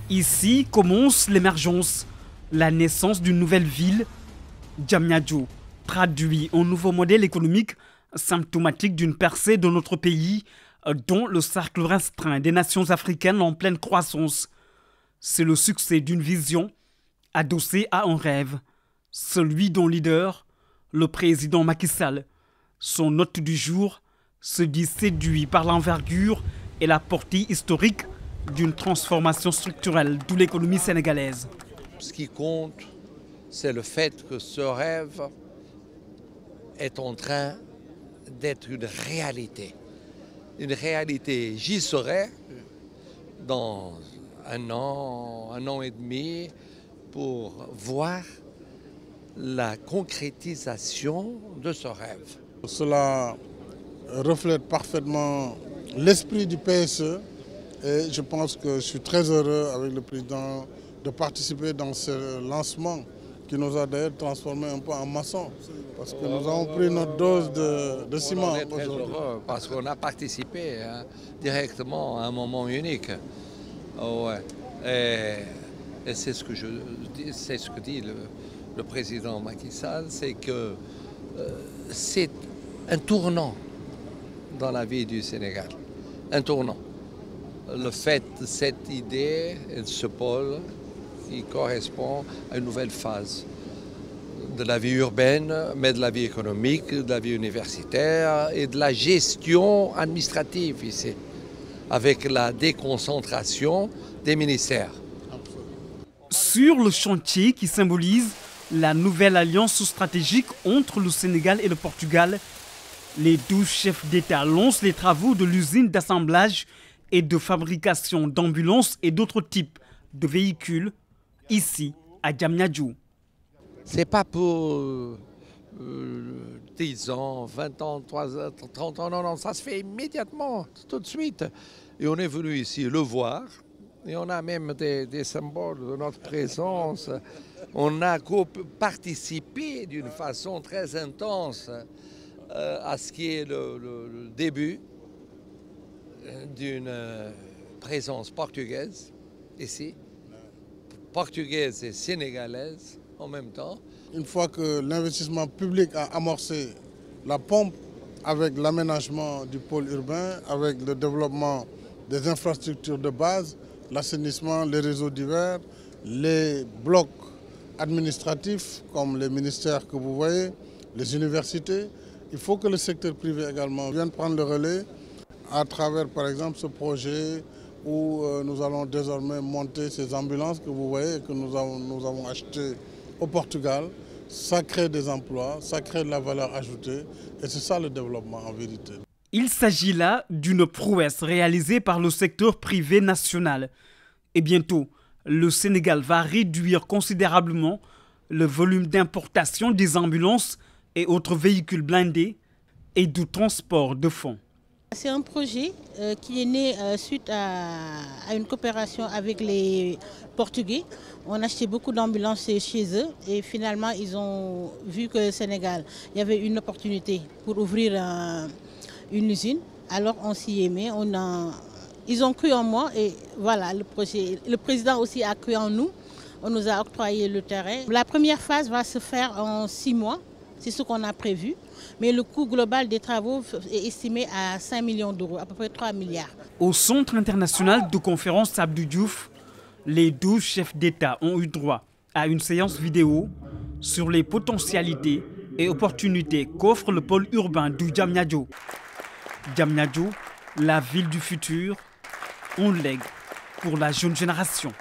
Ici commence l'émergence, la naissance d'une nouvelle ville. Diamniadio traduit un nouveau modèle économique symptomatique d'une percée de notre pays, dont le cercle restreint des nations africaines en pleine croissance. C'est le succès d'une vision adossée à un rêve, celui dont leader, le président Macky Sall. Son hôte du jour se dit séduit par l'envergure et la portée historique d'une transformation structurelle de l'économie sénégalaise. Ce qui compte, c'est le fait que ce rêve est en train d'être une réalité. Une réalité, j'y serai dans un an et demi, pour voir la concrétisation de ce rêve. Cela reflète parfaitement l'esprit du PSE et je pense que je suis très heureux avec le président de participer dans ce lancement qui nous a d'ailleurs transformé un peu en maçon parce que nous avons pris notre dose de ciment. On est très heureux parce qu'on a participé directement à un moment unique. Ouais. Et c'est ce que dit le président Macky Sall, c'est que c'est un tournant dans la vie du Sénégal, un tournant. Le fait de cette idée et de ce pôle qui correspond à une nouvelle phase de la vie urbaine, mais de la vie économique, de la vie universitaire et de la gestion administrative ici, avec la déconcentration des ministères. Sur le chantier qui symbolise la nouvelle alliance stratégique entre le Sénégal et le Portugal, les 12 chefs d'État lancent les travaux de l'usine d'assemblage et de fabrication d'ambulances et d'autres types de véhicules ici à Diamniadio. C'est pas pour 10 ans, 20 ans, 30 ans, non, ça se fait immédiatement, tout de suite. Et on est venu ici le voir. Et on a même des symboles de notre présence. On a participé d'une façon très intense à ce qui est le début d'une présence portugaise ici, portugaise et sénégalaise en même temps. Une fois que l'investissement public a amorcé la pompe avec l'aménagement du pôle urbain, avec le développement des infrastructures de base, l'assainissement, les réseaux divers, les blocs administratifs comme les ministères que vous voyez, les universités. Il faut que le secteur privé également vienne prendre le relais à travers par exemple ce projet où nous allons désormais monter ces ambulances que vous voyez et que nous avons achetées au Portugal. Ça crée des emplois, ça crée de la valeur ajoutée et c'est ça le développement en vérité. Il s'agit là d'une prouesse réalisée par le secteur privé national. Et bientôt, le Sénégal va réduire considérablement le volume d'importation des ambulances et autres véhicules blindés et du transport de fonds. C'est un projet qui est né suite à une coopération avec les Portugais. On a acheté beaucoup d'ambulances chez eux et finalement ils ont vu que au Sénégal, il y avait une opportunité pour ouvrir une usine. Alors on s'y est mis, ils ont cru en moi et voilà le projet. Le président aussi a cru en nous, on nous a octroyé le terrain. La première phase va se faire en 6 mois, c'est ce qu'on a prévu. Mais le coût global des travaux est estimé à 5 millions d'euros, à peu près 3 milliards. Au Centre international de conférence Abdou Diouf, les 12 chefs d'État ont eu droit à une séance vidéo sur les potentialités et opportunités qu'offre le pôle urbain du Diamniadio. Diamniadio, la ville du futur, on lègue pour la jeune génération.